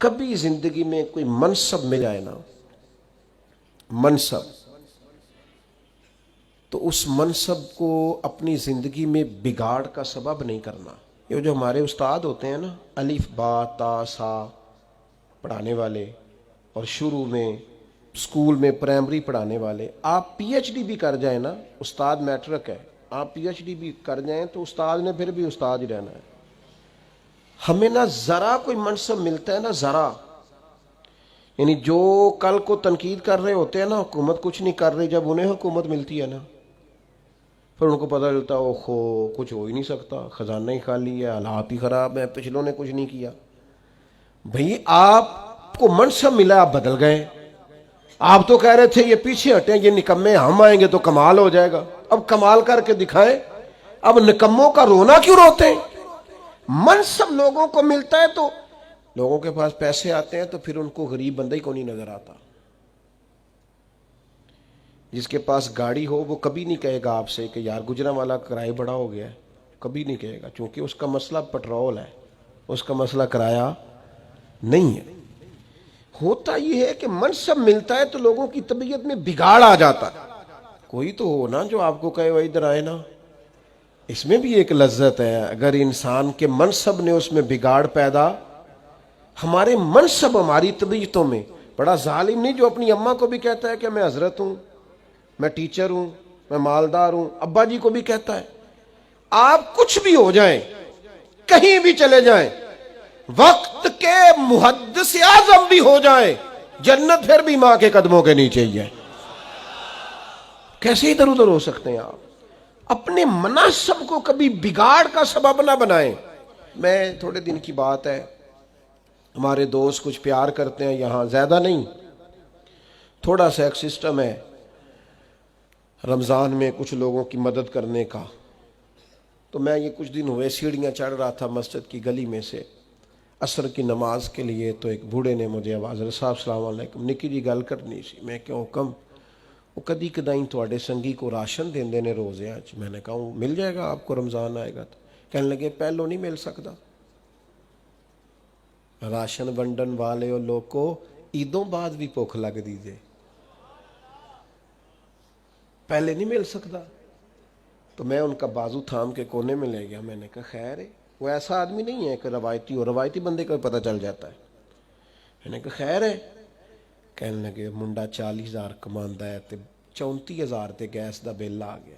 کبھی زندگی میں کوئی منصب مل جائے نا، منصب، تو اس منصب کو اپنی زندگی میں بگاڑ کا سبب نہیں کرنا۔ یہ جو ہمارے استاد ہوتے ہیں نا، الف با تا سا پڑھانے والے، اور شروع میں اسکول میں پرائمری پڑھانے والے، آپ پی ایچ ڈی بھی کر جائیں نا، استاد میٹرک ہے، آپ پی ایچ ڈی بھی کر جائیں تو استاد نے پھر بھی استاد ہی رہنا ہے۔ ہمیں نہ ذرا کوئی منصب ملتا ہے نا ذرا، یعنی جو کل کو تنقید کر رہے ہوتے ہیں نا حکومت کچھ نہیں کر رہی، جب انہیں حکومت ملتی ہے نا پھر ان کو پتہ چلتا ہے اوہو کچھ ہو ہی نہیں سکتا، خزانہ ہی خالی ہے، حالات ہی خراب ہیں، پچھلوں نے کچھ نہیں کیا۔ بھئی آپ کو منصب ملا، آپ بدل گئے۔ آپ تو کہہ رہے تھے یہ پیچھے ہٹیں، یہ نکمے، ہم آئیں گے تو کمال ہو جائے گا، اب کمال کر کے دکھائیں۔ اب نکموں کا رونا کیوں روتے ہیں؟ منصب لوگوں کو ملتا ہے تو لوگوں کے پاس پیسے آتے ہیں تو پھر ان کو غریب بندہ ہی کو نہیں نظر آتا۔ جس کے پاس گاڑی ہو وہ کبھی نہیں کہے گا آپ سے کہ یار گجرانوالہ کرایہ بڑا ہو گیا ہے، کبھی نہیں کہے گا، چونکہ اس کا مسئلہ پٹرول ہے، اس کا مسئلہ کرایہ نہیں ہے۔ ہوتا یہ ہے کہ منصب ملتا ہے تو لوگوں کی طبیعت میں بگاڑ آ جاتا ہے۔ کوئی تو ہو نا جو آپ کو کہے وہ ادھر آئے نا، اس میں بھی ایک لذت ہے۔ اگر انسان کے منصب نے اس میں بگاڑ پیدا، ہمارے منصب ہماری طبیعتوں میں، بڑا ظالم نہیں جو اپنی اماں کو بھی کہتا ہے کہ میں حضرت ہوں، میں ٹیچر ہوں، میں مالدار ہوں، ابا جی کو بھی کہتا ہے۔ آپ کچھ بھی ہو جائیں، کہیں بھی چلے جائیں، وقت کے محدث اعظم بھی ہو جائیں، جنت پھر بھی ماں کے قدموں کے نیچے ہی ہے۔ کیسے ادھر ادھر ہو سکتے ہیں آپ؟ اپنے مناصب کو کبھی بگاڑ کا سبب نہ بنائیں۔ میں تھوڑے دن کی بات ہے، ہمارے دوست کچھ پیار کرتے ہیں یہاں، زیادہ نہیں، تھوڑا سا ایک سسٹم ہے رمضان میں کچھ لوگوں کی مدد کرنے کا۔ تو میں یہ کچھ دن ہوئے سیڑھیاں چڑھ رہا تھا مسجد کی گلی میں سے عصر کی نماز کے لیے، تو ایک بوڑھے نے مجھے آواز، صاحب السلام علیکم، نکی جی گل کرنی سی۔ میں کیا حکم؟ وہ کدی کدائیں تواڈے سنگی کو راشن دیندے نے روزے آج۔ میں نے کہا مل جائے گا آپ کو، رمضان آئے گا تو۔ کہنے لگے پہلو نہیں مل سکتا، راشن ونڈن والے لوگ کو عیدوں بعد بھی بھوک لگ دیجیے، پہلے نہیں مل سکتا۔ تو میں ان کا بازو تھام کے کونے میں لے گیا، میں نے کہا خیر ہے، وہ ایسا آدمی نہیں ہے کہ روایتی ہو، روایتی بندے کا پتہ چل جاتا ہے۔ میں نے کہا خیر ہے۔ کہنے لگے منڈا 40,000 کماندا ہے تے 34,000 تے گیس دا بل آ گیا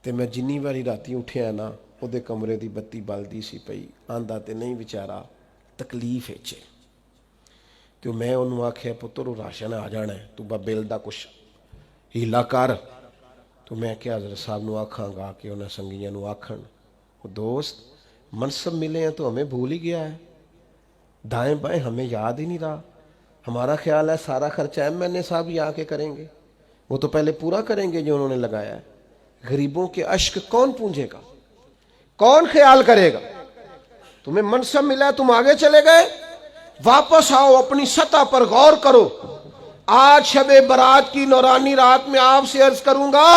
تے میں جنی واری راتی اٹھیا نا او دے کمرے دی بتی بلدی سی پئی، آندا تے نہیں بیچارہ تکلیف ہے تو میں انہوں آکھیا پتر راشن آ جانا ہے، تو با بل دا کچھ ہیلا کر۔ تو میں کیا حضرت صاحب نو آکھاں گا کہ انہیں سنگیاں نو آکھن، وہ دوست منصب ملے ہیں تو ہمیں بھول ہی گیا ہے، دائیں بائیں ہمیں یاد ہی نہیں رہا۔ ہمارا خیال ہے سارا خرچہ ایم این اے صاحب ہی آ کے کریں گے، وہ تو پہلے پورا کریں گے جو انہوں نے لگایا ہے۔ غریبوں کے اشک کون پونجے گا، کون خیال کرے گا؟ تمہیں منصب ملا ہے، تم آگے چلے گئے، واپس آؤ، اپنی سطح پر غور کرو۔ آج شب برات کی نورانی رات میں آپ سے عرض کروں گا،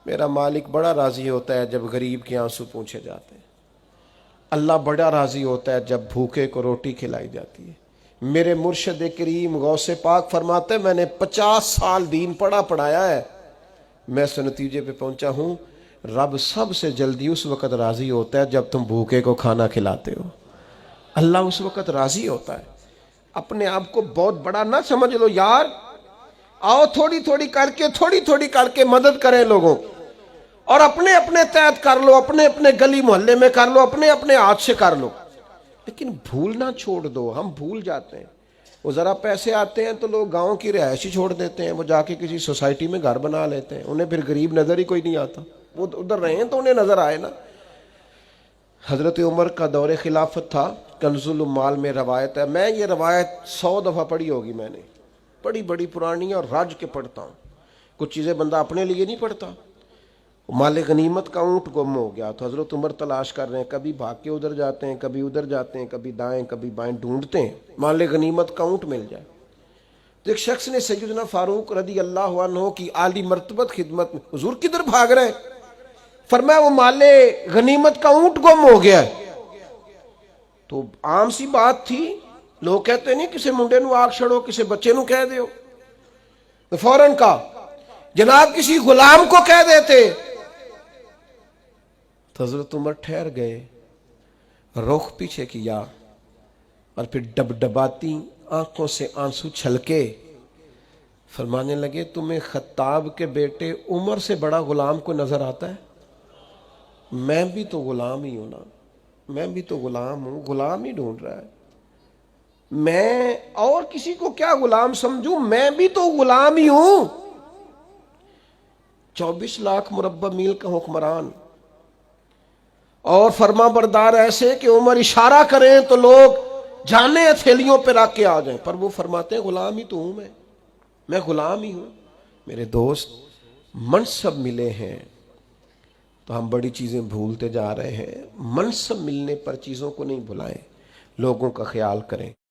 میرا مالک بڑا راضی ہوتا ہے جب غریب کے آنسو پوچھے جاتے ہیں، اللہ بڑا راضی ہوتا ہے جب بھوکے کو روٹی کھلائی جاتی ہے۔ میرے مرشد کریم غوث پاک فرماتے ہیں میں نے 50 سال دین پڑھایا ہے، میں اس نتیجے پہ پہنچا ہوں رب سب سے جلدی اس وقت راضی ہوتا ہے جب تم بھوکے کو کھانا کھلاتے ہو، اللہ اس وقت راضی ہوتا ہے۔ اپنے آپ کو بہت بڑا نہ سمجھ لو یار، آؤ تھوڑی تھوڑی کر کے مدد کریں لوگوں، اور اپنے اپنے تحت کر لو، اپنے اپنے گلی محلے میں کر لو، اپنے اپنے ہاتھ سے کر لو، لیکن بھولنا چھوڑ دو۔ ہم بھول جاتے ہیں، وہ ذرا پیسے آتے ہیں تو لوگ گاؤں کی رہائش ہی چھوڑ دیتے ہیں، وہ جا کے کسی سوسائٹی میں گھر بنا لیتے ہیں، انہیں پھر غریب نظر ہی کوئی نہیں آتا، وہ ادھر رہے ہیں تو انہیں نظر آئے نا۔ حضرت عمر کا دور خلافت تھا، کنز العمال میں روایت ہے، میں یہ روایت 100 دفعہ پڑھی ہوگی، میں نے بڑی پرانی اور رج کے پڑھتا ہوں، کچھ چیزیں بندہ اپنے لیے نہیں پڑھتا۔ مال غنیمت کا اونٹ گم ہو گیا تو حضرت عمر تلاش کر رہے ہیں، کبھی بھاگ کے ادھر جاتے ہیں، کبھی ادھر جاتے ہیں، کبھی دائیں کبھی بائیں ڈھونڈتے ہیں مال غنیمت کا اونٹ مل جائے۔ تو ایک شخص نے سیدنا فاروق رضی اللہ عنہ کی عالی مرتبت خدمت میں، حضور کدھر بھاگ رہے ہیں؟ فرمایا وہ مال غنیمت کا اونٹ گم ہو گیا ہے۔ تو عام سی بات تھی. لوگ کہتے نہیں کسی منڈے نو آگ چھڑو, کسی بچے نو کہہ دیو, تو فوراً کا جناب کسی غلام کو کہہ دیتے. تو حضرت عمر ٹھہر گئے, رخ پیچھے کیا, اور پھر ڈبڈباتی آنکھوں سے آنسو چھلکے فرمانے لگے, تمہیں خطاب کے بیٹے عمر سے بڑا غلام کو نظر آتا ہے؟ میں بھی تو غلام ہی ہوں نا, میں بھی تو غلام ہوں, غلام ہی ڈھونڈ رہا ہے. میں اور کسی کو کیا غلام سمجھوں, میں بھی تو غلام ہی ہوں. 24 لاکھ مربع میل کا حکمران اور فرما بردار ایسے کہ عمر اشارہ کریں تو لوگ جانے ہتھیلیوں پہ رکھ کے آ جائیں, پر وہ فرماتے ہیں غلام ہی تو ہوں, میں غلام ہی ہوں. میرے دوست, منصب ملے ہیں تو ہم بڑی چیزیں بھولتے جا رہے ہیں. منصب ملنے پر چیزوں کو نہیں بھلائیں, لوگوں کا خیال کریں.